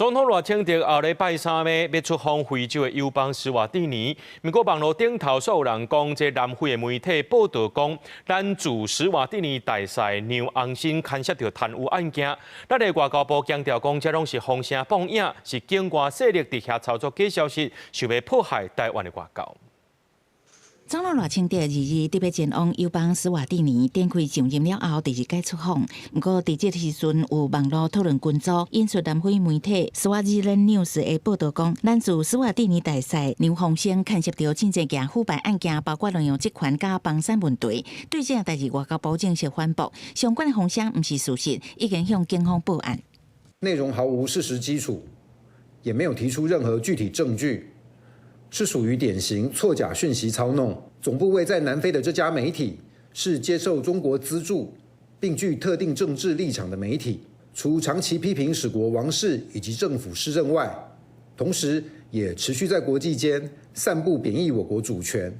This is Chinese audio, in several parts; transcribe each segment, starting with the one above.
總統賴清德後禮拜三要出訪非洲的友邦斯瓦蒂尼，不過網絡頂頭所有人講，這南非的媒體報道講，男駐斯瓦蒂尼大使紐昂新牽涉到貪污案件。咱的外交部強調講，這攏是風聲放映，是境外勢力佇遐操作假消息，想要迫害台灣的外交。總統賴清德2日特別前往友邦斯瓦蒂尼，展開上任了後第2屆出訪。不過，在這時陣有網絡討論群組引述南非媒體 Swaziland News 的報道講，男駐斯瓦蒂尼大使紐鴻星牽涉到真濟件腐敗案件，包括內容職權甲房產問題。對這代志，外交部正式反駁，相關的風聲不是事實，已經向警方報案。內容毫無事實基礎，也沒有提出任何具體證據。是屬於典型錯假訊息操弄。總部位在南非的這家媒體是接受中國資助，並具特定政治立場的媒體。除長期批評史國王室以及政府施政外，同時也持續在國際間散布貶義我國主權、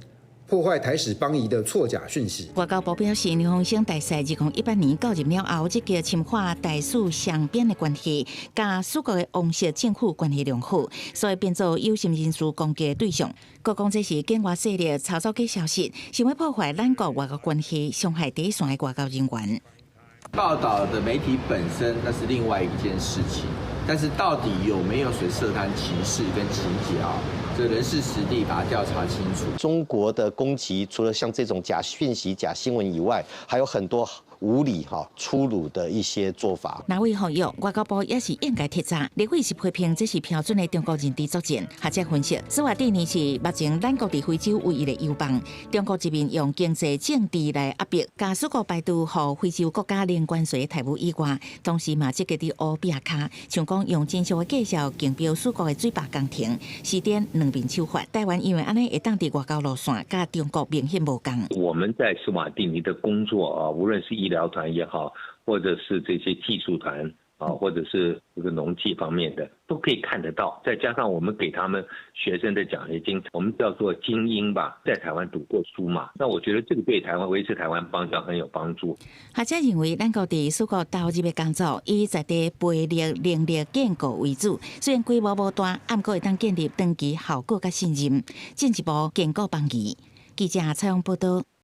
破壞台史邦誼的錯假訊息。外交部表示，紐鴻星大使2018年到任了後，積極深化台史雙邊的關係，甲蘇國的王室政府關係良好，所以變做有心人士攻擊的對象。國講這是境外勢力操作假消息，想要破壞咱國外交關係，傷害第一線的外交人員。報道的媒體本身那是另外一件事情，但是到底有沒有誰涉貪情事跟情節啊？這人事實地把它調查清楚。中國的攻擊除了像這種假訊息、假新聞以外，還有很多無理、粗魯的一些做法。哪位學友外交部也是應該徹查，立委是批評這是標準的中國人治作戰。學者分析，斯瓦蒂尼是目前咱國佇非洲唯一的友邦，中國這邊用經濟政治來壓迫，加蘇國排除和非洲國家零關稅的台灣以外，同時嘛積極佇烏比亞卡，像講用真實的介紹競標蘇國的水壩工程，時點兩面手法。台灣因為安尼會當佇外交路線，甲中國明顯無共。我們在斯瓦蒂尼的工作啊，無論是醫療團也好，或者是這些技術團啊，或者是這個農技方面的，都可以看得到。再加上我們給他們學生的獎學金，我們叫做精英吧，在台灣讀過書嘛，那我覺得這個對台灣維持台灣邦交很有幫助。學者認為，咱國佇蘇國投入的工作以在地培力能力建構為主，雖然規模無大，但佫會當建立長期效果甲信任，進一步堅固邦誼。記者採訪報道。